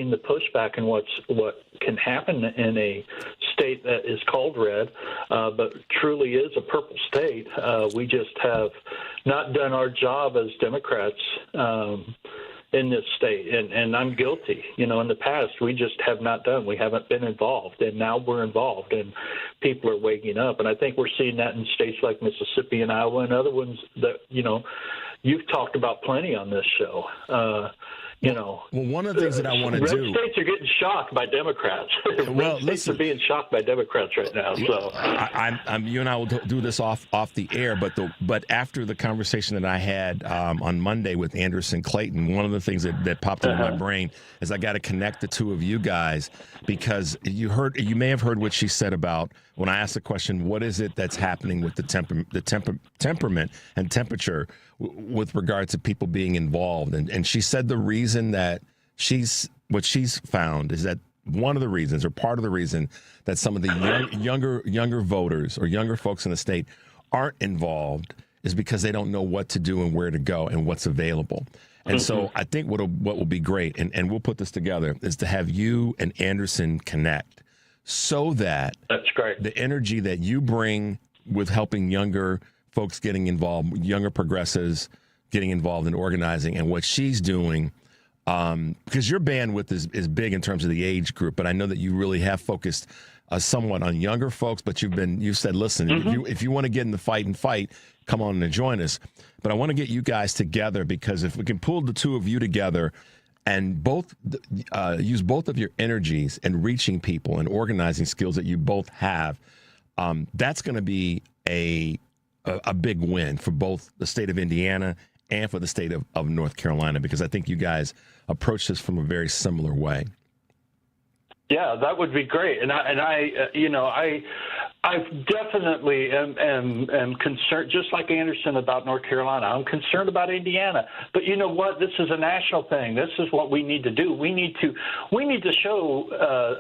seen the pushback and what can happen in a state that is called red, but truly is a purple state. We just have not done our job as Democrats in this state, and I'm guilty. In the past, we just have not done. We haven't been involved, and now we're involved, and people are waking up. And I think we're seeing that in states like Mississippi and Iowa and other ones that, you've talked about plenty on this show. Well, one of the things that I want to red do. States are getting shocked by Democrats. Red states are being shocked by Democrats right now. So, you and I will do this off the air. But after the conversation that I had on Monday with Anderson Clayton, one of the things that popped into my brain is I got to connect the two of you guys, because you may have heard what she said about when I asked the question, what is it that's happening with the temperament and temperature with regard to people being involved, and she said the reason that she's found is that one of the reasons, or part of the reason, that some of the younger voters or younger folks in the state aren't involved is because they don't know what to do and where to go and what's available. And so I think what will be great, and we'll put this together, is to have you and Anderson connect, so that that's great. The energy that you bring with helping younger folks getting involved, younger progressives getting involved in organizing, and what she's doing, because your bandwidth is big in terms of the age group, but I know that you really have focused somewhat on younger folks, but you've said, listen, if you want to get in the fight, come on and join us. But I want to get you guys together, because if we can pull the two of you together and use both of your energies in reaching people and organizing skills that you both have, that's going to be a big win for both the state of Indiana and for the state of North Carolina, because I think you guys approach this from a very similar way. Yeah, that would be great. And I definitely am concerned, just like Anderson, about North Carolina. I'm concerned about Indiana. But you know what? This is a national thing. This is what we need to do. We need to show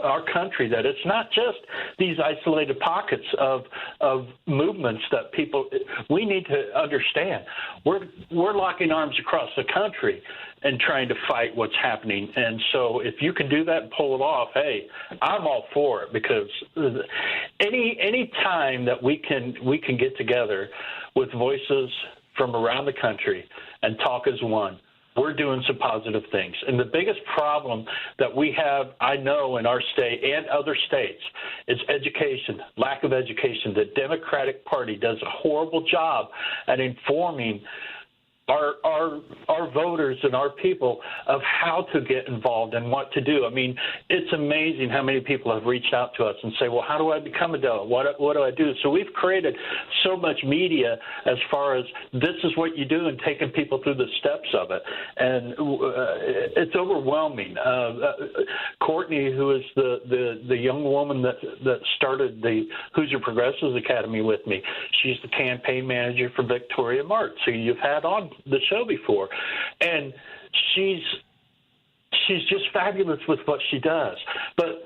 our country that it's not just these isolated pockets of movements that people. We need to understand. We're locking arms across the country and trying to fight what's happening. And so if you can do that and pull it off, hey, I'm all for it, because any time that we can get together with voices from around the country and talk as one, we're doing some positive things. And the biggest problem that we have, I know, in our state and other states, is education, lack of education. The Democratic Party does a horrible job at informing our voters and our people of how to get involved and what to do. I mean, it's amazing how many people have reached out to us and say, well, how do I become a delegate? What do I do? So we've created so much media as far as this is what you do, and taking people through the steps of it. And it's overwhelming. Courtney, who is the young woman that started the Hoosier Progressives Academy with me, she's the campaign manager for Victoria Marks, who you've had on the show before, and she's just fabulous with what she does. But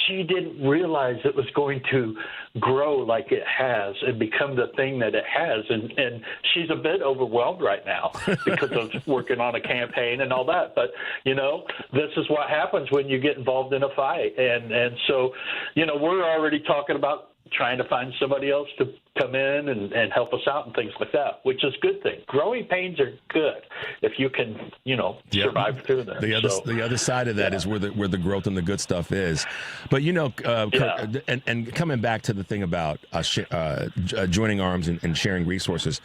she didn't realize it was going to grow like it has and become the thing that it has. And she's a bit overwhelmed right now because of working on a campaign and all that. But, this is what happens when you get involved in a fight. And so, we're already talking about trying to find somebody else to come in and help us out and things like that, which is a good thing. Growing pains are good if you can, survive through them. The other side of that is where the growth and the good stuff is. But, and coming back to the thing about joining arms and sharing resources,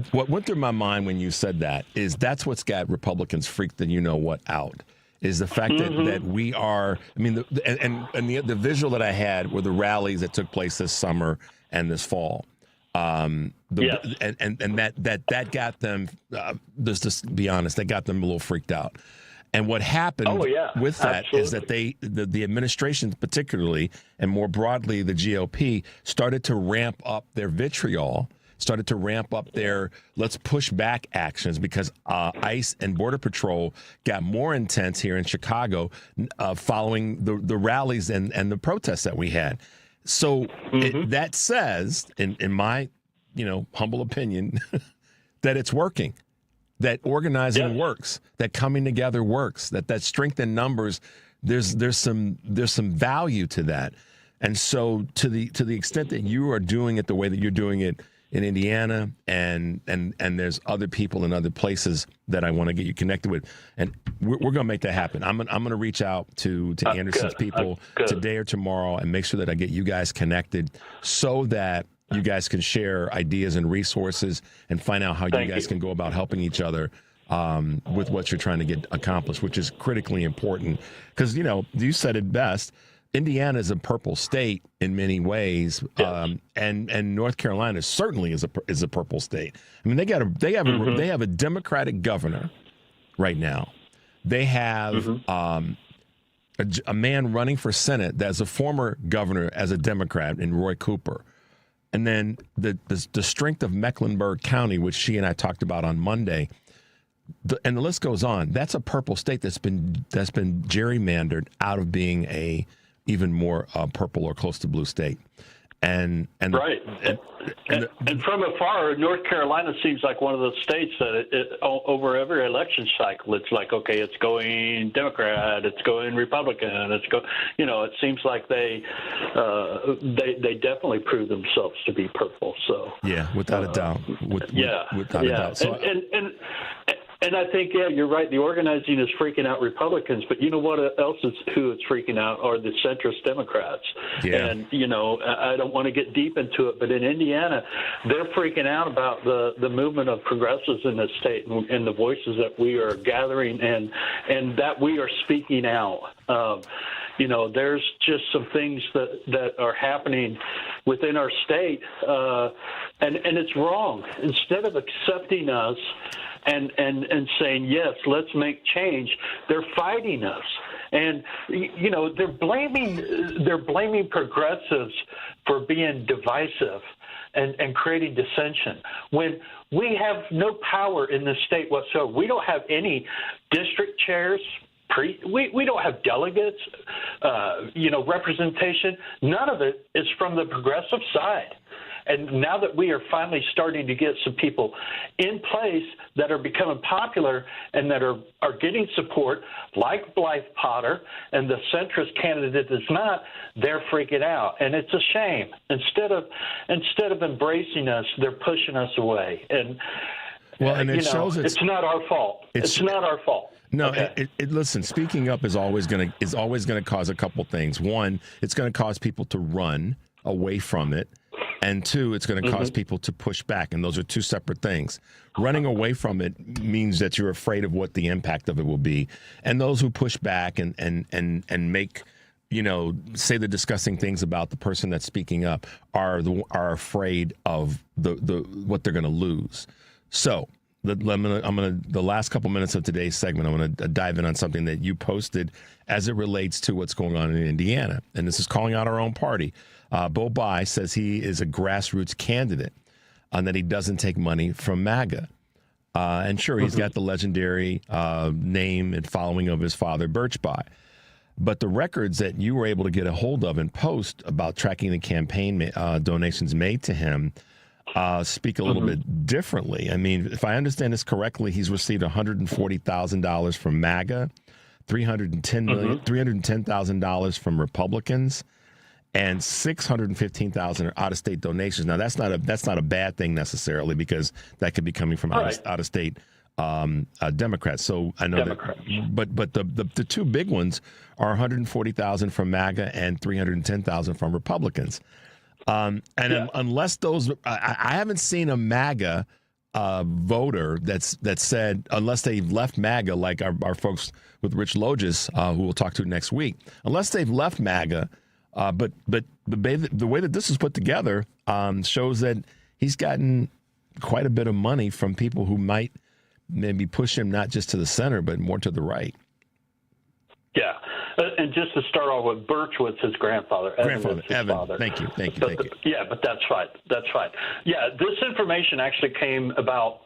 what went through my mind when you said that is that's what's got Republicans freaked and out. Is the fact that we are, the visual that I had were the rallies that took place this summer and this fall. And that got them, just to be honest, that got them a little freaked out. And what happened with that is that the administration particularly, and more broadly the GOP, started to ramp up their vitriol, started to ramp up their let's push back actions, because ICE and Border Patrol got more intense here in Chicago following the rallies and the protests that we had. So that says, in my humble opinion, that it's working, that organizing works, that coming together works, that strength in numbers there's some value to that. And so to the extent that you are doing it the way that you're doing it in Indiana, and there's other people in other places that I want to get you connected with, and we're going to make that happen. I'm going to reach out to Anderson's people today or tomorrow and make sure that I get you guys connected so that you guys can share ideas and resources and find out how you guys can go about helping each other with what you're trying to get accomplished, which is critically important. Because, you said it best. Indiana is a purple state in many ways, and North Carolina certainly is a purple state. I mean, they have a Democratic governor right now. They have a man running for Senate that's a former governor as a Democrat in Roy Cooper. And then the strength of Mecklenburg County, which she and I talked about on Monday, and the list goes on. That's a purple state that's been gerrymandered out of being a even more purple or close to blue state. And right. And from afar, North Carolina seems like one of those states that over every election cycle, it's like, okay, it's going Democrat, it's going Republican, it seems like they definitely prove themselves to be purple. So yeah, without a doubt. Without a doubt. So, and I think, you're right. The organizing is freaking out Republicans, but you know what else is who it's freaking out are the centrist Democrats. Yeah. And, I don't want to get deep into it, but in Indiana, they're freaking out about the movement of progressives in the state and the voices that we are gathering and that we are speaking out. There's just some things that are happening within our state, and it's wrong. Instead of accepting us and saying, yes, let's make change, they're fighting us. And, they're blaming progressives for being divisive and creating dissension when we have no power in this state whatsoever. We don't have any district chairs. We don't have delegates, representation. None of it is from the progressive side. And now that we are finally starting to get some people in place that are becoming popular and that are getting support, like Blythe Potter, and the centrist candidate is not, they're freaking out. And it's a shame. Instead of embracing us, they're pushing us away. And it shows it's not our fault. It's not our fault. No, okay. Listen, speaking up is always going to cause a couple things. One, it's going to cause people to run away from it. And two, it's going to cause people to push back. And those are two separate things. Running away from it means that you're afraid of what the impact of it will be. And those who push back and make, say the disgusting things about the person that's speaking up are afraid of the what they're going to lose. So the last couple minutes of today's segment, I'm going to dive in on something that you posted as it relates to what's going on in Indiana. And this is calling out our own party. Bo Bai says he is a grassroots candidate and that he doesn't take money from MAGA. And sure, he's got the legendary name and following of his father, Birch Bai. But the records that you were able to get a hold of and post about tracking the campaign donations made to him speak a little bit differently. I mean, if I understand this correctly, he's received $140,000 from MAGA, $310,000 from Republicans, and $615,000 are out-of-state donations. Now, that's not a bad thing necessarily, because that could be coming from out-of-state Democrats. So I know that, but the two big ones are $140,000 from MAGA and $310,000 from Republicans. Unless those, I haven't seen a MAGA voter that said, unless they've left MAGA, like our folks with Rich Logis, who we'll talk to next week, unless they've left MAGA. But the way that this is put together shows that he's gotten quite a bit of money from people who might maybe push him not just to the center, but more to the right. Yeah. And just to start off with, Birch was his grandfather. Evan. Father. Thank you. Yeah, but that's fine. Yeah, this information actually came about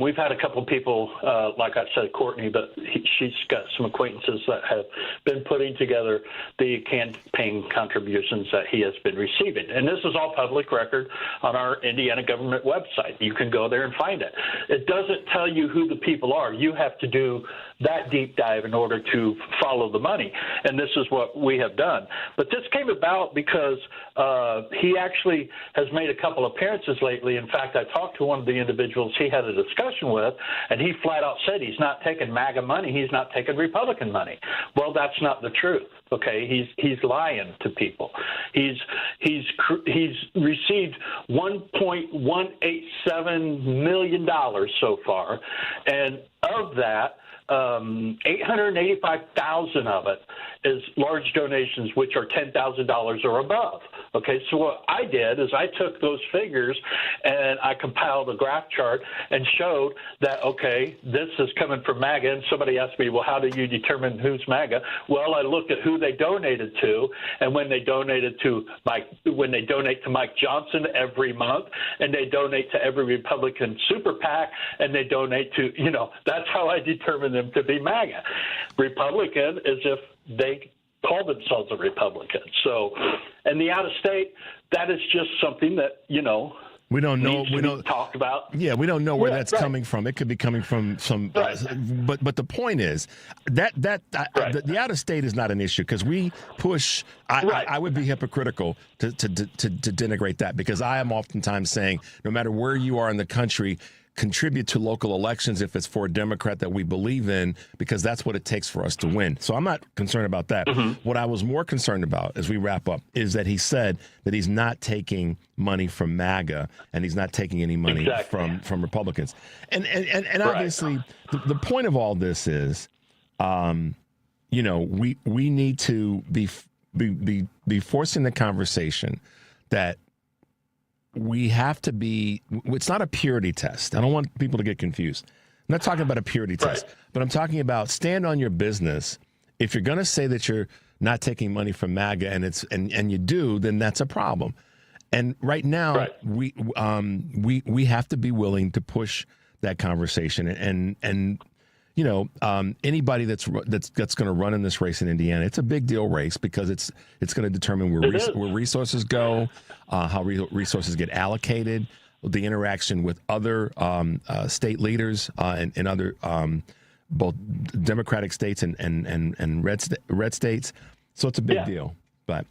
We've had a couple of people, like I said, Courtney, but she's got some acquaintances that have been putting together the campaign contributions that he has been receiving. And this is all public record on our Indiana government website. You can go there and find it. It doesn't tell you who the people are. You have to do that deep dive in order to follow the money. And this is what we have done. But this came about because he actually has made a couple appearances lately. In fact, I talked to one of the individuals he had a discussion with, and he flat out said he's not taking MAGA money. He's not taking Republican money. Well, that's not the truth. Okay, he's lying to people. He's received $1.187 million so far, and of that, 885,000 of it is large donations, which are $10,000 or above. Okay, so what I did is I took those figures and I compiled a graph chart and showed that, okay, this is coming from MAGA. And somebody asked me, well, how do you determine who's MAGA? Well, I looked at who they donated to, and when they donate to Mike Johnson every month, and they donate to every Republican super PAC, and they donate to, that's how I determine them to be MAGA. Republican is if they call themselves a Republican. So, and the out of state, that is just something that, we don't know. We don't talk about. Yeah, we don't know where that's coming from. It could be coming from some. Right. But the point is that the out of state is not an issue because we push. I would be hypocritical to denigrate that because I am oftentimes saying no matter where you are in the country, contribute to local elections if it's for a Democrat that we believe in, because that's what it takes for us to win. So I'm not concerned about that. Mm-hmm. What I was more concerned about as we wrap up is that he said that he's not taking money from MAGA and he's not taking any money from Republicans. And obviously the point of all this is, we need to be forcing the conversation that we have to be, it's not a purity test. I don't want people to get confused. I'm not talking about a purity test, but I'm talking about stand on your business. If you're going to say that you're not taking money from MAGA and you do, then that's a problem. And right now we have to be willing to push that conversation and anybody that's going to run in this race in Indiana, it's a big deal race because it's going to determine where resources go, how resources get allocated, the interaction with other state leaders in other both Democratic states and red states. So it's a big deal. But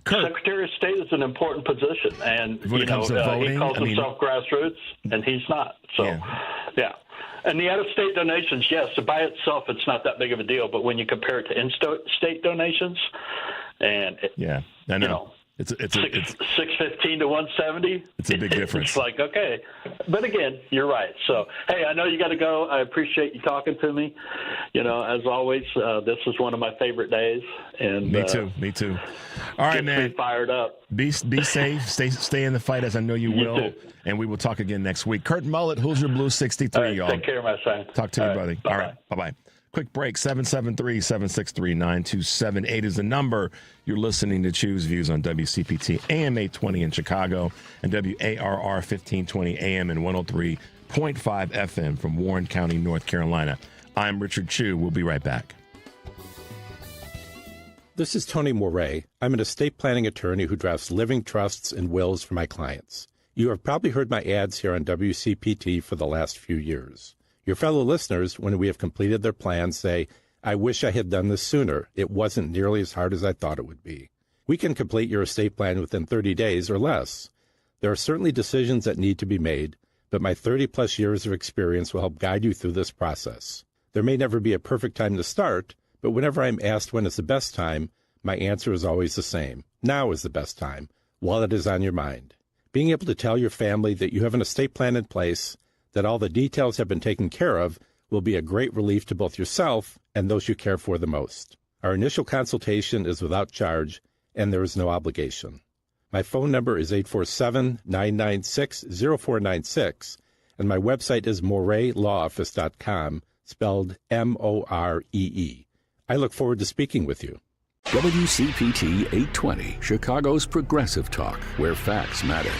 Kurt, Secretary of State is an important position, and when it comes to voting, he calls himself grassroots, and he's not. So, yeah. And the out-of-state donations, yes, by itself, it's not that big of a deal. But when you compare it to in-state donations, and I know it's 615 to 170. It's a big difference. It's like, okay, but again, you're right. So, hey, I know you got to go. I appreciate you talking to me. As always, this is one of my favorite days. And me too. All right, man. Me fired up. Be safe. Stay in the fight, as I know you will. Too. And we will talk again next week. Kurt Mullett, Hoosier Blue 63, right, y'all. Take care, my son. Talk to you, buddy. All right. Bye-bye. Quick break. 773-763-9278 is the number. You're listening to Choose Views on WCPT, AM 820 in Chicago, and WARR 1520 AM and 103.5 FM from Warren County, North Carolina. I'm Richard Chu. We'll be right back. This is Tony Moret. I'm an estate planning attorney who drafts living trusts and wills for my clients. You have probably heard my ads here on WCPT for the last few years. Your fellow listeners, when we have completed their plans, say, I wish I had done this sooner. It wasn't nearly as hard as I thought it would be. We can complete your estate plan within 30 days or less. There are certainly decisions that need to be made, but my 30-plus years of experience will help guide you through this process. There may never be a perfect time to start, but whenever I'm asked when is the best time, my answer is always the same. Now is the best time, while it is on your mind. Being able to tell your family that you have an estate plan in place, that all the details have been taken care of, will be a great relief to both yourself and those you care for the most. Our initial consultation is without charge, and there is no obligation. My phone number is 847-996-0496, and my website is moretlawoffice.com, spelled M-O-R-E-E. I look forward to speaking with you. WCPT 820, Chicago's progressive talk, where facts matter.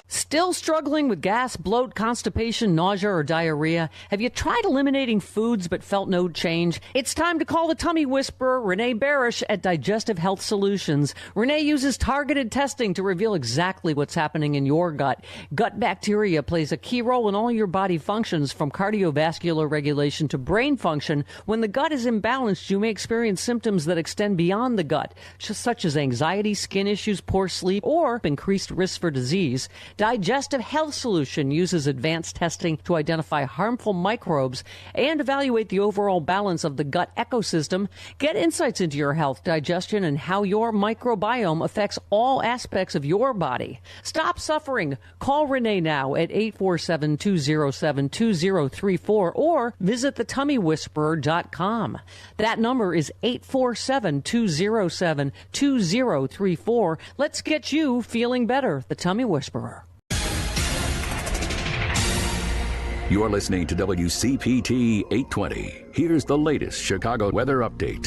Still struggling with gas, bloat, constipation, nausea, or diarrhea? Have you tried eliminating foods but felt no change? It's time to call the tummy whisperer, Renee Barish at Digestive Health Solutions. Renee uses targeted testing to reveal exactly what's happening in your gut. Gut bacteria plays a key role in all your body functions, from cardiovascular regulation to brain function. When the gut is imbalanced, you may experience symptoms that extend beyond the gut, such as anxiety, skin issues, poor sleep, or increased risk for disease. Digestive Health Solution uses advanced testing to identify harmful microbes and evaluate the overall balance of the gut ecosystem. Get insights into your health, digestion, and how your microbiome affects all aspects of your body. Stop suffering. Call Renee now at 847-207-2034 or visit thetummywhisperer.com. That number is 847-207-2034. Let's get you feeling better. The Tummy Whisperer. You're listening to WCPT 820. Here's the latest Chicago weather update.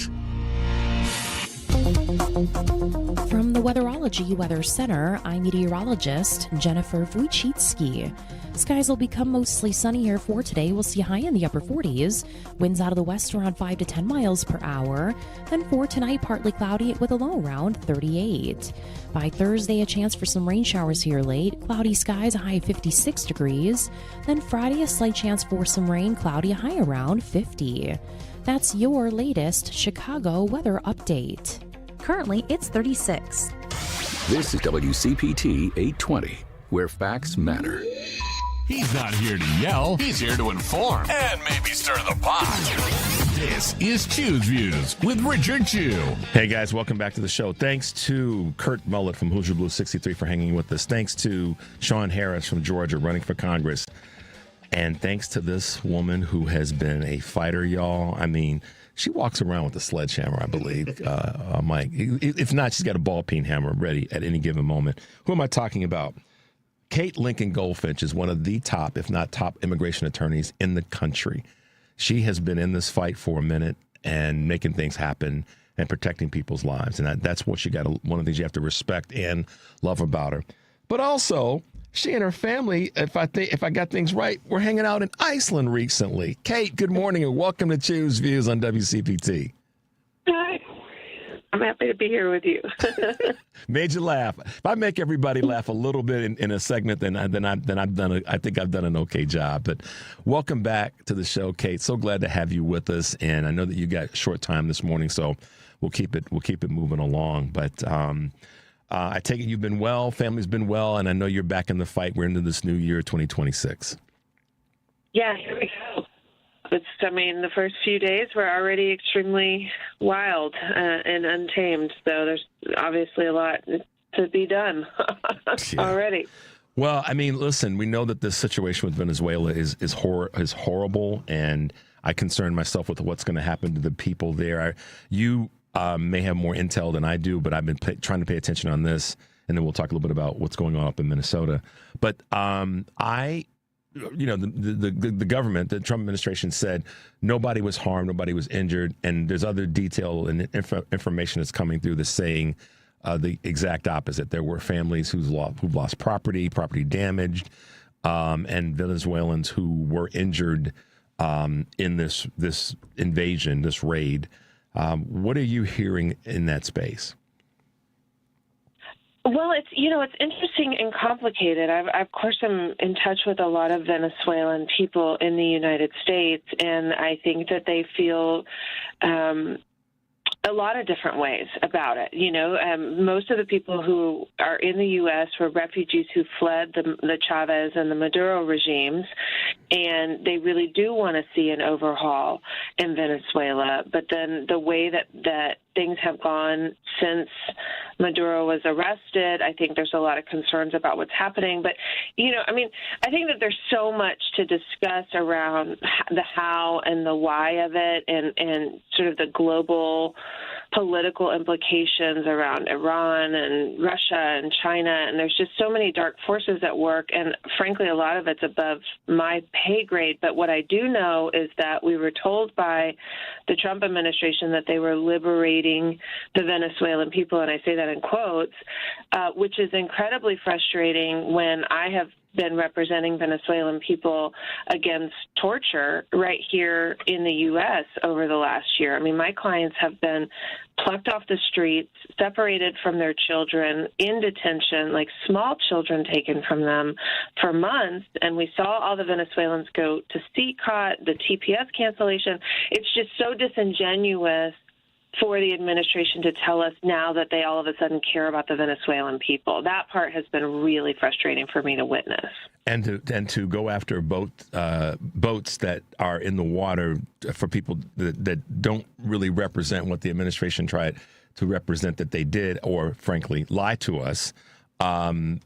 From the Weatherology Weather Center, I'm meteorologist Jennifer Wojcicki. Skies will become mostly sunny here for today. We'll see high in the upper 40s. Winds out of the west around 5 to 10 miles per hour. Then for tonight, partly cloudy with a low around 38. By Thursday, a chance for some rain showers here late. Cloudy skies, a high of 56 degrees. Then Friday, a slight chance for some rain, cloudy, a high around 50. That's your latest Chicago weather update. Currently, it's 36. This is WCPT 820, where facts matter. He's not here to yell. He's here to inform and maybe stir the pot. This is Chew's Views with Richard Chew. Hey, guys, welcome back to the show. Thanks to Kurt Mullett from Hoosier Blue 63 for hanging with us. Thanks to Shawn Harris from Georgia running for Congress. And thanks to this woman who has been a fighter, y'all. I mean, she walks around with a sledgehammer, I believe, Mike. If not, she's got a ball peen hammer ready at any given moment. Who am I talking about? Kate Lincoln-Goldfinch is one of the top, if not top, immigration attorneys in the country. She has been in this fight for a minute and making things happen and protecting people's lives. And that's what one of the things you have to respect and love about her. But also, she and her family, if I got things right, were hanging out in Iceland recently. Kate, good morning and welcome to Chew's Views on WCPT. Hi. I'm happy to be here with you. Made you laugh. If I make everybody laugh a little bit in a segment, then I've done. I think I've done an okay job. But welcome back to the show, Kate. So glad to have you with us. And I know that you got short time this morning, so we'll keep it moving along. But I take it you've been well, family's been well, and I know you're back in the fight. We're into this new year, 2026. Yeah, here we go. The first few days were already extremely wild and untamed, so there's obviously a lot to be done already. Well, I mean, listen, we know that this situation with Venezuela is horrible, and I concern myself with what's going to happen to the people there. You may have more intel than I do, but I've been trying to pay attention on this, and then we'll talk a little bit about what's going on up in Minnesota. But the government, the Trump administration said nobody was harmed, nobody was injured, and there's other detail and information that's coming through that's saying the exact opposite. There were families who've lost property damaged, and Venezuelans who were injured in this invasion, this raid. What are you hearing in that space? Well, it's interesting and complicated. Of course, I'm in touch with a lot of Venezuelan people in the United States, and I think that they feel a lot of different ways about it. Most of the people who are in the U.S. were refugees who fled the Chavez and the Maduro regimes, and they really do want to see an overhaul in Venezuela. But then the way that things have gone since Maduro was arrested, I think there's a lot of concerns about what's happening. But, I think that there's so much to discuss around the how and the why of it and sort of the global political implications around Iran and Russia and China. And there's just so many dark forces at work. And frankly, a lot of it's above my pay grade. But what I do know is that we were told by the Trump administration that they were liberating the Venezuelan people. And I say that in quotes, which is incredibly frustrating when I have been representing Venezuelan people against torture right here in the U.S. over the last year. I mean, my clients have been plucked off the streets, separated from their children, in detention, like small children taken from them for months. And we saw all the Venezuelans go to CCOT, the TPS cancellation. It's just so disingenuous for the administration to tell us now that they all of a sudden care about the Venezuelan people. That part has been really frustrating for me to witness. And to go after boats that are in the water for people that don't really represent what the administration tried to represent that they did, or frankly lie to us. The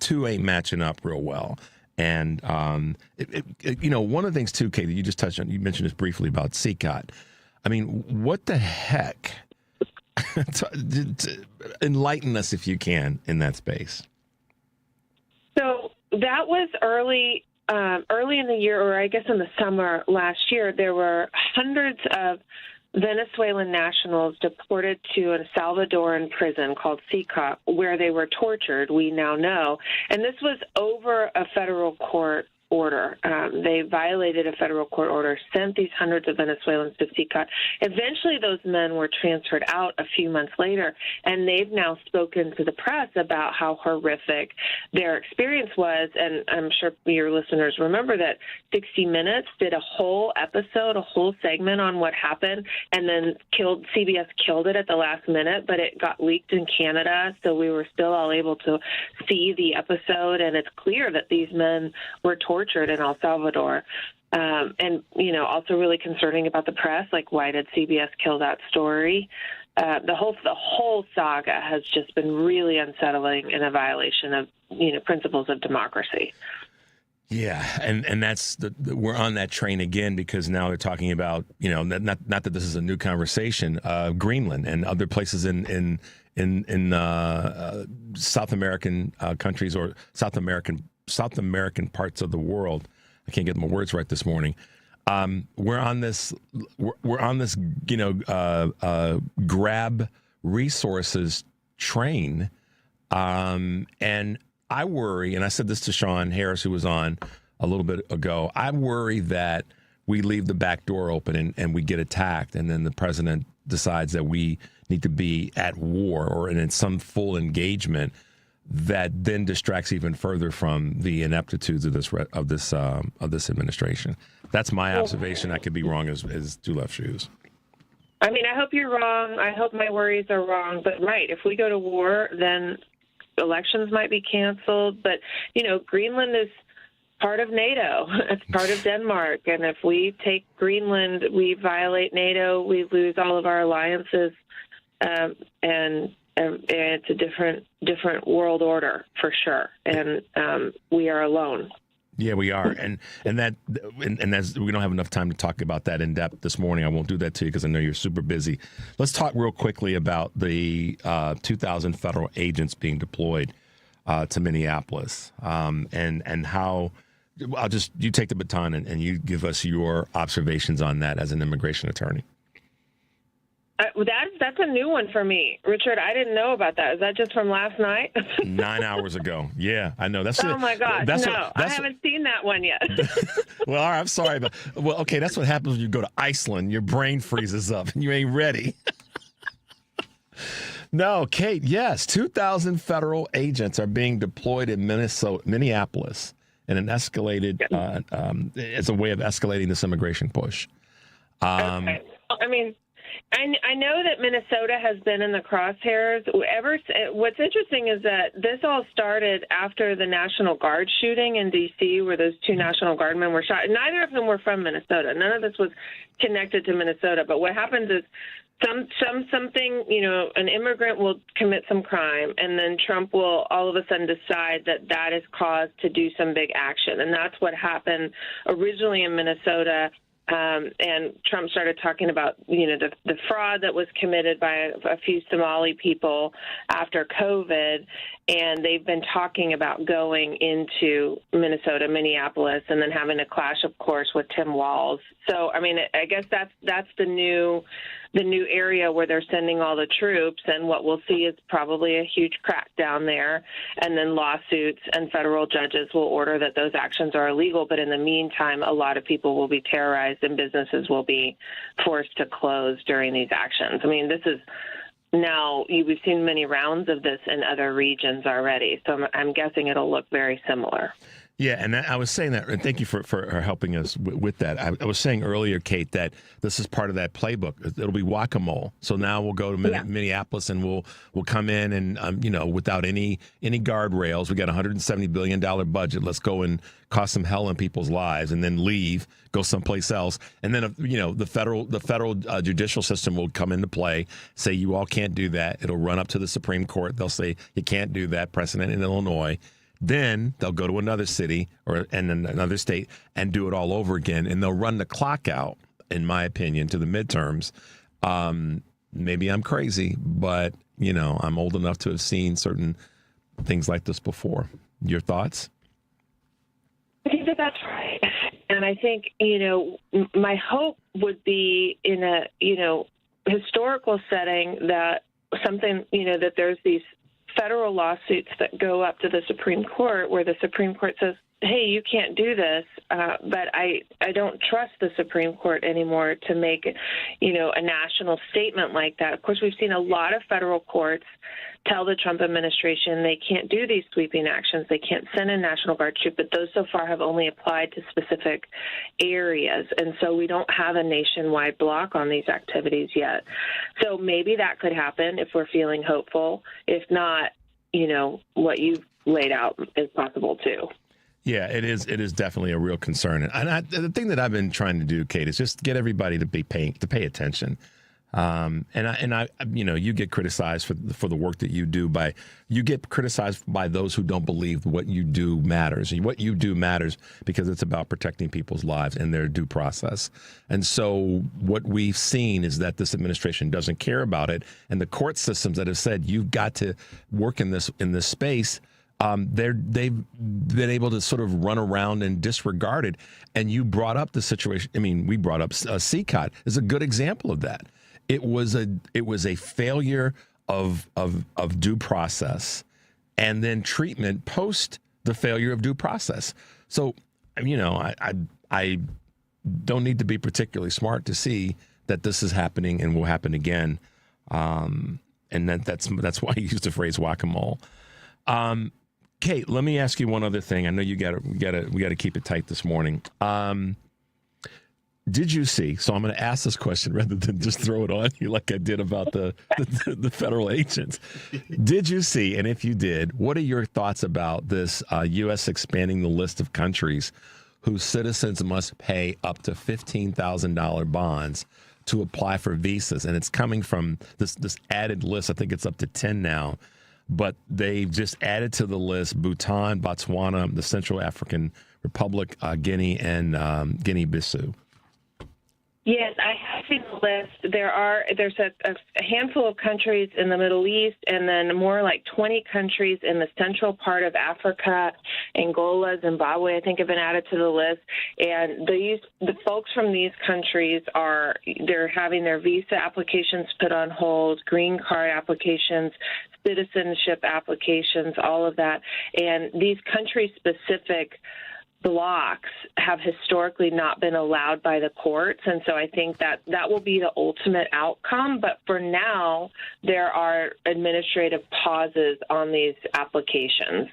two ain't matching up real well. And one of the things too, Kate, that you just touched on, you mentioned this briefly about CCOT. I mean, what the heck? Enlighten us if you can in that space. So that was early in the year, or I guess in the summer last year. There were hundreds of Venezuelan nationals deported to a Salvadoran prison called CCOT, where they were tortured, we now know. And this was over a federal court order. They violated a federal court order, sent these hundreds of Venezuelans to CCOT. Eventually, those men were transferred out a few months later, and they've now spoken to the press about how horrific their experience was. And I'm sure your listeners remember that 60 Minutes did a whole episode, a whole segment on what happened, and then CBS killed it at the last minute, but it got leaked in Canada, so we were still all able to see the episode, and it's clear that these men were tortured in El Salvador. And, also really concerning about the press, like, why did CBS kill that story? The whole saga has just been really unsettling and a violation of, principles of democracy. Yeah, and that's we're on that train again, because now they're talking about, not that this is a new conversation, Greenland and other places in South American countries, or South American parts of the world. I can't get my words right this morning. We're on this grab resources train, and I worry, and I said this to Shawn Harris, who was on a little bit ago, I worry that we leave the back door open and we get attacked, and then the president decides that we need to be at war or in some full engagement, that then distracts even further from the ineptitudes of this administration. That's my observation. I could be wrong as two left shoes. I mean, I hope you're wrong. I hope my worries are wrong. But right, if we go to war, then elections might be canceled. But Greenland is part of NATO. It's part of Denmark. And if we take Greenland, we violate NATO. We lose all of our alliances, and it's a different world order for sure, and we are alone. Yeah, we are, and that's, we don't have enough time to talk about that in depth this morning. I won't do that to you because I know you're super busy. Let's talk real quickly about the 2,000 federal agents being deployed to Minneapolis, and how. You take the baton and you give us your observations on that as an immigration attorney. That's a new one for me, Richard. I didn't know about that. Is that just from last night? 9 hours ago. Yeah, I know. Oh my gosh! I haven't seen that one yet. Well, all right, I'm sorry, but okay. That's what happens when you go to Iceland. Your brain freezes up and you ain't ready. No, Kate. Yes, 2,000 federal agents are being deployed in Minneapolis in an escalated as a way of escalating this immigration push. Okay. I mean, I know that Minnesota has been in the crosshairs. What's interesting is that this all started after the National Guard shooting in D.C., where those two National Guardmen were shot. Neither of them were from Minnesota. None of this was connected to Minnesota. But what happens is something, an immigrant will commit some crime, and then Trump will all of a sudden decide that is cause to do some big action. And that's what happened originally in Minnesota. And Trump started talking about, the fraud that was committed by a few Somali people after COVID. And they've been talking about going into Minnesota, Minneapolis, and then having a clash, of course, with Tim Walz. So, I mean, I guess that's the new the new area where they're sending all the troops, and what we'll see is probably a huge crackdown there, and then lawsuits, and federal judges will order that those actions are illegal. But in the meantime, a lot of people will be terrorized and businesses will be forced to close during these actions. I mean, this is now, we've seen many rounds of this in other regions already, so I'm guessing it'll look very similar. Yeah, and I was saying that, and thank you for helping us with that. I was saying earlier, Kate, that this is part of that playbook. It'll be whack-a-mole. So now we'll go to Minneapolis, and we'll come in and without any guardrails. We got a $170 billion budget. Let's go and cause some hell in people's lives, and then leave, go someplace else, and then the federal judicial system will come into play. Say you all can't do that. It'll run up to the Supreme Court. They'll say you can't do that. Precedent in Illinois. Then they'll go to another city and another state and do it all over again, and they'll run the clock out, in my opinion, to the midterms. Maybe I'm crazy, but I'm old enough to have seen certain things like this before. Your thoughts? I think that's right, and I think my hope would be in a historical setting that something that there's these federal lawsuits that go up to the Supreme Court where the Supreme Court says, hey, you can't do this, but I don't trust the Supreme Court anymore to make, a national statement like that. Of course, we've seen a lot of federal courts tell the Trump administration they can't do these sweeping actions. They can't send a National Guard troop, but those so far have only applied to specific areas. And so we don't have a nationwide block on these activities yet. So maybe that could happen if we're feeling hopeful. If not, what you've laid out is possible too. Yeah, it is. It is definitely a real concern, and the thing that I've been trying to do, Kate, is just get everybody to pay attention. You get criticized for the work that you do you get criticized by those who don't believe what you do matters. What you do matters because it's about protecting people's lives and their due process. And so what we've seen is that this administration doesn't care about it, and the court systems that have said you've got to work in this space. They've been able to sort of run around and disregard it. And you brought up the situation. I mean, we brought up CCOT is a good example of that. It was a failure of due process, and then treatment post the failure of due process. So, I don't need to be particularly smart to see that this is happening and will happen again. And that's why I used the phrase whack-a-mole. Kate, let me ask you one other thing. I know we got to keep it tight this morning. Did you see? So I'm going to ask this question rather than just throw it on you like I did about the federal agents. Did you see? And if you did, what are your thoughts about this U.S. expanding the list of countries whose citizens must pay up to $15,000 bonds to apply for visas? And it's coming from this added list. I think it's up to 10 now. But they've just added to the list Bhutan, Botswana, the Central African Republic, Guinea, and Guinea-Bissau. Yes, I have seen the list. There's a handful of countries in the Middle East, and then more like 20 countries in the central part of Africa. Angola, Zimbabwe, I think, have been added to the list. And the folks from these countries they're having their visa applications put on hold, green card applications, citizenship applications, all of that. And these country-specific blocks have historically not been allowed by the courts, and so I think that will be the ultimate outcome. But for now, there are administrative pauses on these applications,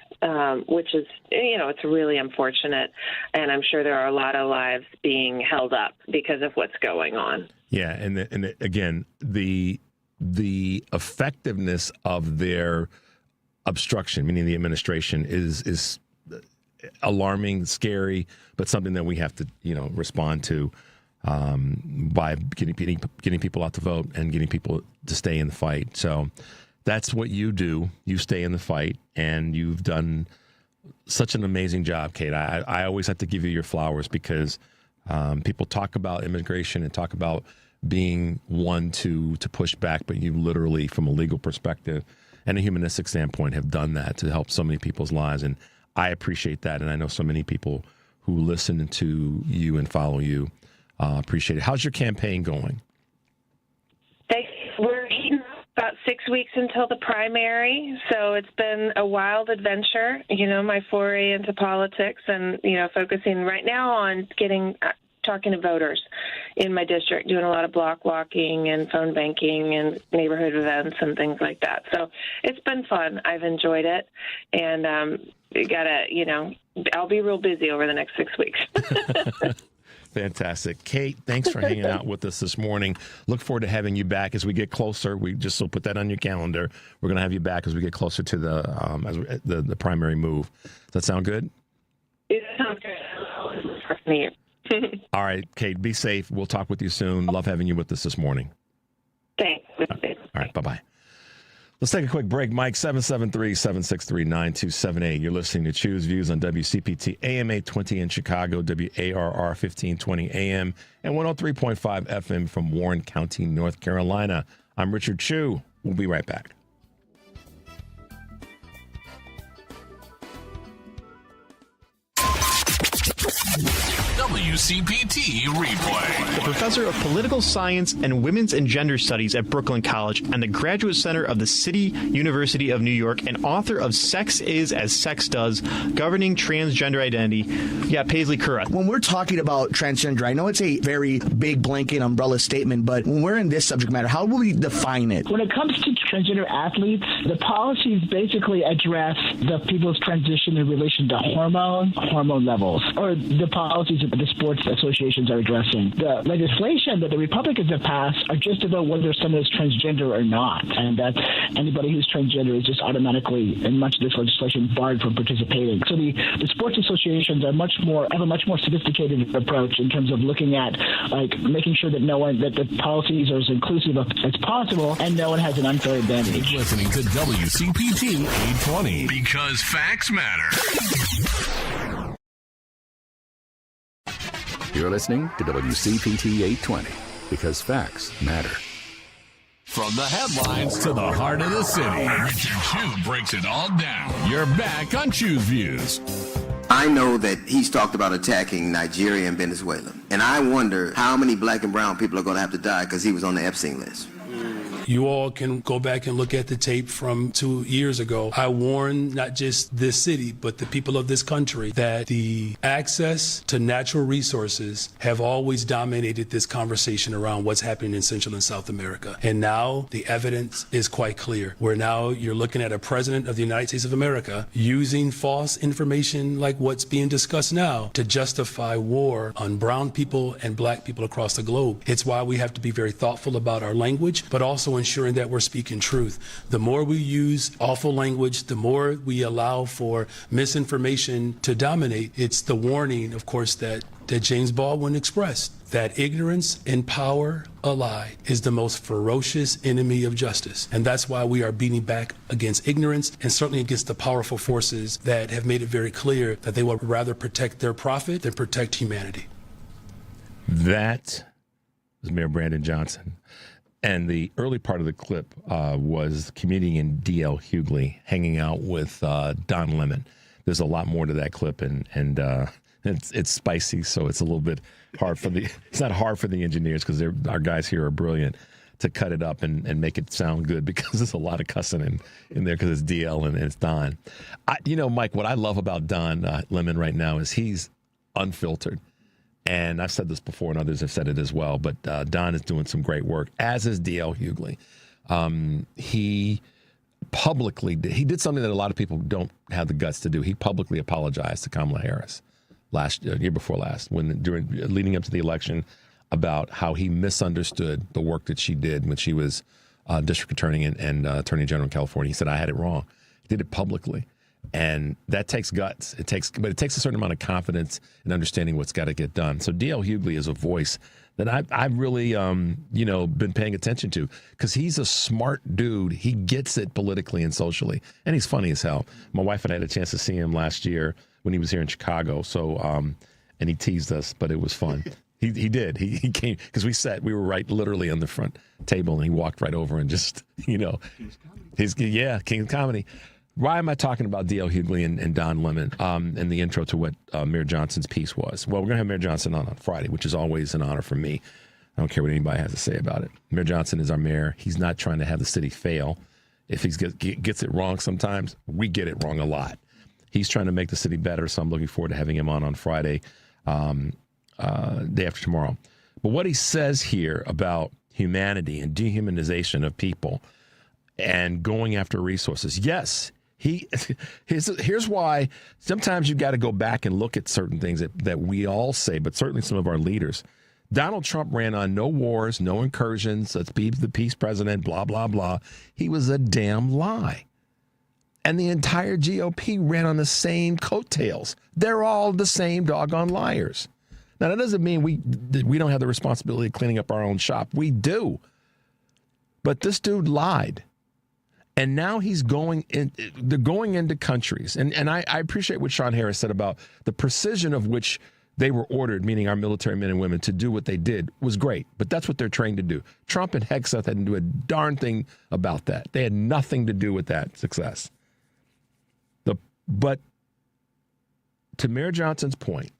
which is, it's really unfortunate, and I'm sure there are a lot of lives being held up because of what's going on. Yeah, and again, the effectiveness of their obstruction, meaning the administration, is alarming, scary, but something that we have to, respond to by getting people out to vote and getting people to stay in the fight. So that's what you do. You stay in the fight, and you've done such an amazing job, Kate. I always have to give you your flowers because people talk about immigration and talk about being one to push back, but you literally, from a legal perspective and a humanistic standpoint, have done that to help so many people's lives. And I appreciate that, and I know so many people who listen to you and follow you appreciate it. How's your campaign going? We're about 6 weeks until the primary, so it's been a wild adventure, my foray into politics and, focusing right now on talking to voters in my district, doing a lot of block walking and phone banking and neighborhood events and things like that. So it's been fun. I've enjoyed it. And I'll be real busy over the next 6 weeks. Fantastic. Kate, thanks for hanging out with us this morning. Look forward to having you back as we get closer. We just put that on your calendar. We're going to have you back as we get closer to the primary move. Does that sound good? It sounds good. All right, Kate, be safe. We'll talk with you soon. Love having you with us this morning. Thanks. All right, bye-bye. Let's take a quick break. Mike, 773-763-9278. You're listening to Choose Views on WCPT AM 820 in Chicago, WARR 1520 AM, and 103.5 FM from Warren County, North Carolina. I'm Richard Chu. We'll be right back. WCPT replay. The professor of political science and women's and gender studies at Brooklyn College and the graduate center of the City University of New York and author of Sex Is As Sex Does, Governing Transgender Identity. Yeah, Paisley Curra. When we're talking about transgender, I know it's a very big blanket umbrella statement, but when we're in this subject matter, how will we define it? When it comes to transgender athletes, the policies basically address the people's transition in relation to hormone levels, or the policies that the sports associations are addressing. The legislation that the Republicans have passed are just about whether someone is transgender or not, and that anybody who's transgender is just automatically, in much of this legislation, barred from participating. So the sports associations are have a much more sophisticated approach in terms of looking at making sure that that the policies are as inclusive as possible and no one has an unfair advantage. Listening to WCPT 820 because facts matter. You're listening to WCPT 820 because facts matter. From the headlines to the heart of the city, Richard Chu breaks it all down. You're back on Choose Views. I know that he's talked about attacking Nigeria and Venezuela, and I wonder how many black and brown people are going to have to die because he was on the Epstein list. You all can go back and look at the tape from 2 years ago. I warned not just this city, but the people of this country that the access to natural resources have always dominated this conversation around what's happening in Central and South America. And now the evidence is quite clear, where now you're looking at a president of the United States of America using false information like what's being discussed now to justify war on brown people and black people across the globe. It's why we have to be very thoughtful about our language, but also ensuring that we're speaking truth. The more we use awful language, the more we allow for misinformation to dominate. It's the warning, of course, that James Baldwin expressed, that ignorance and power alike is the most ferocious enemy of justice. And that's why we are beating back against ignorance and certainly against the powerful forces that have made it very clear that they would rather protect their profit than protect humanity. That was Mayor Brandon Johnson. And the early part of the clip was comedian D.L. Hughley hanging out with Don Lemon. There's a lot more to that clip, and it's spicy, so it's a little bit hard for it's not hard for the engineers because our guys here are brilliant to cut it up and make it sound good because there's a lot of cussing in there because it's D.L. and it's Don. Mike, what I love about Don Lemon right now is he's unfiltered. And I've said this before, and others have said it as well, but Don is doing some great work, as is D.L. Hughley. He did something that a lot of people don't have the guts to do. He publicly apologized to Kamala Harris year before last, leading up to the election, about how he misunderstood the work that she did when she was district attorney and attorney general in California. He said, I had it wrong. He did it publicly. And that takes guts. It takes a certain amount of confidence in understanding what's got to get done. So D.L. Hughley is a voice that I've really, been paying attention to because he's a smart dude. He gets it politically and socially, and he's funny as hell. My wife and I had a chance to see him last year when he was here in Chicago. So, and he teased us, but it was fun. He did. He came because we were right literally on the front table, and he walked right over and just, King of Comedy. Why am I talking about D.L. Hughley and Don Lemon in the intro to what Mayor Johnson's piece was? Well, we're going to have Mayor Johnson on Friday, which is always an honor for me. I don't care what anybody has to say about it. Mayor Johnson is our mayor. He's not trying to have the city fail. If he gets it wrong sometimes, we get it wrong a lot. He's trying to make the city better, so I'm looking forward to having him on Friday, day after tomorrow. But what he says here about humanity and dehumanization of people and going after resources, yes, here's why sometimes you've got to go back and look at certain things that we all say, but certainly some of our leaders. Donald Trump ran on no wars, no incursions, let's be the peace president, blah, blah, blah. He was a damn lie. And the entire GOP ran on the same coattails. They're all the same doggone liars. Now, that doesn't mean we don't have the responsibility of cleaning up our own shop. We do. But this dude lied. And now they're going into countries. And I appreciate what Shawn Harris said about the precision of which they were ordered, meaning our military men and women, to do what they did was great. But that's what they're trained to do. Trump and Hegseth hadn't do a darn thing about that. They had nothing to do with that success. But to Mayor Johnson's point,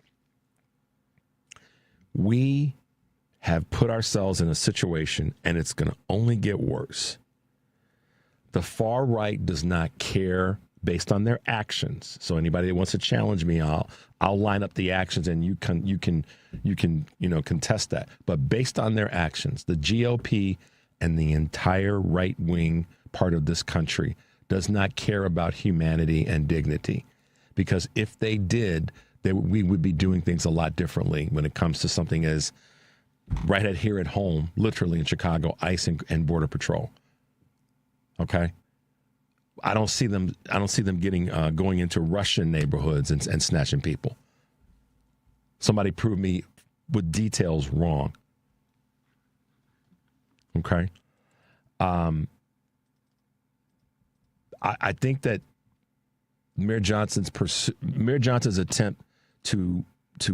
we have put ourselves in a situation, and it's going to only get worse. The far right does not care based on their actions. So anybody that wants to challenge me, I'll line up the actions, and you can contest that. But based on their actions, the GOP and the entire right wing part of this country does not care about humanity and dignity, because if they did, we would be doing things a lot differently when it comes to something as right here at home, literally in Chicago, ICE and Border Patrol. Okay. I don't see them getting going into Russian neighborhoods and snatching people. Somebody prove me with details wrong. Okay. I think that Mayor Johnson's attempt to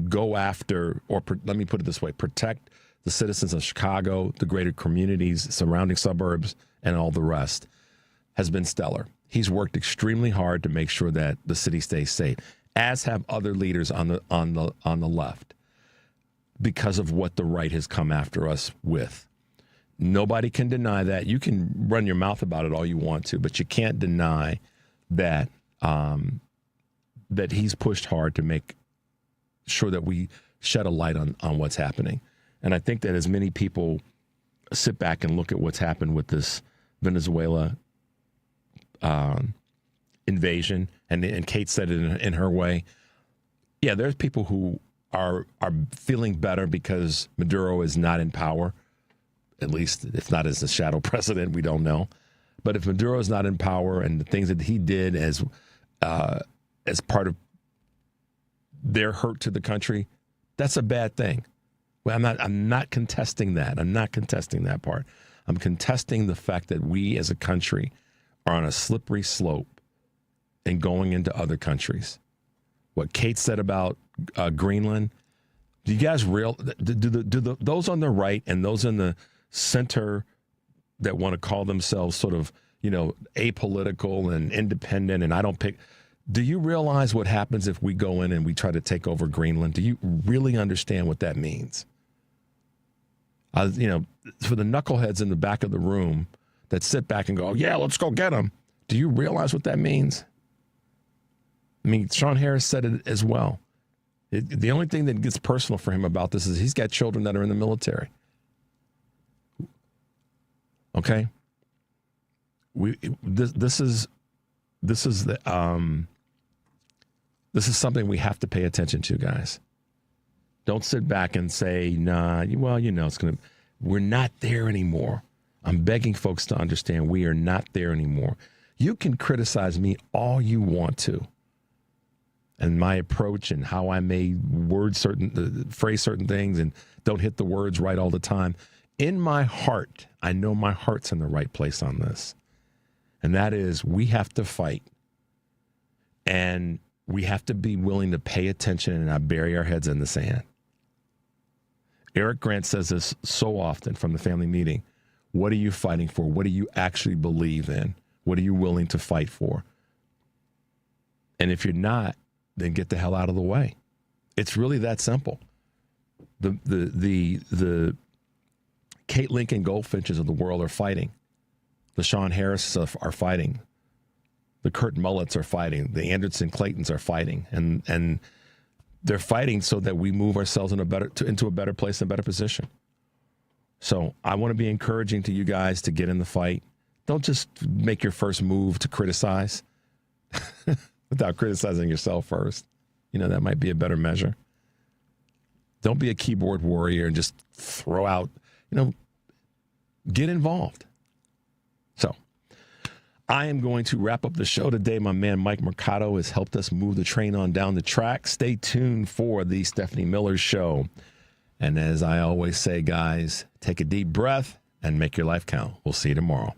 go after, or let me put it this way, protect the citizens of Chicago, the greater communities, surrounding suburbs, and all the rest, has been stellar. He's worked extremely hard to make sure that the city stays safe, as have other leaders on the left, because of what the right has come after us with. Nobody can deny that. You can run your mouth about it all you want to, but you can't deny that that he's pushed hard to make sure that we shed a light on what's happening. And I think that as many people sit back and look at what's happened with this Venezuela invasion, and Kate said it in her way, yeah, there's people who are feeling better because Maduro is not in power. At least, if not as a shadow president, we don't know. But if Maduro is not in power, and the things that he did as part of their hurt to the country, that's a bad thing. Well, I'm not contesting that. I'm not contesting that part. I'm contesting the fact that we as a country are on a slippery slope and going into other countries. What Kate said about Greenland, do you guys do those on the right and those in the center that want to call themselves sort of, apolitical and independent, and I don't pick, do you realize what happens if we go in and we try to take over Greenland? Do you really understand what that means? For the knuckleheads in the back of the room that sit back and go, yeah, let's go get them. Do you realize what that means? I mean, Shawn Harris said it as well. The only thing that gets personal for him about this is he's got children that are in the military. Okay, this is something we have to pay attention to, guys. Don't sit back and say, nah, well, it's gonna. We're not there anymore. I'm begging folks to understand we are not there anymore. You can criticize me all you want to, and my approach and how I may phrase certain things and don't hit the words right all the time. In my heart, I know my heart's in the right place on this. And that is, we have to fight. And we have to be willing to pay attention and not bury our heads in the sand. Eric Grant says this so often from the family meeting. What are you fighting for? What do you actually believe in? What are you willing to fight for? And if you're not, then get the hell out of the way. It's really that simple. The Kate Lincoln-Goldfinches of the world are fighting. The Shawn Harris are fighting. The Kurt Mulletts are fighting. The Anderson Claytons are fighting. And they're fighting so that we move ourselves into a better place and a better position. So I want to be encouraging to you guys to get in the fight. Don't just make your first move to criticize without criticizing yourself first. That might be a better measure. Don't be a keyboard warrior and just throw out, get involved. So I am going to wrap up the show today. My man Mike Mercado has helped us move the train on down the track. Stay tuned for the Stephanie Miller Show. And as I always say, guys, take a deep breath and make your life count. We'll see you tomorrow.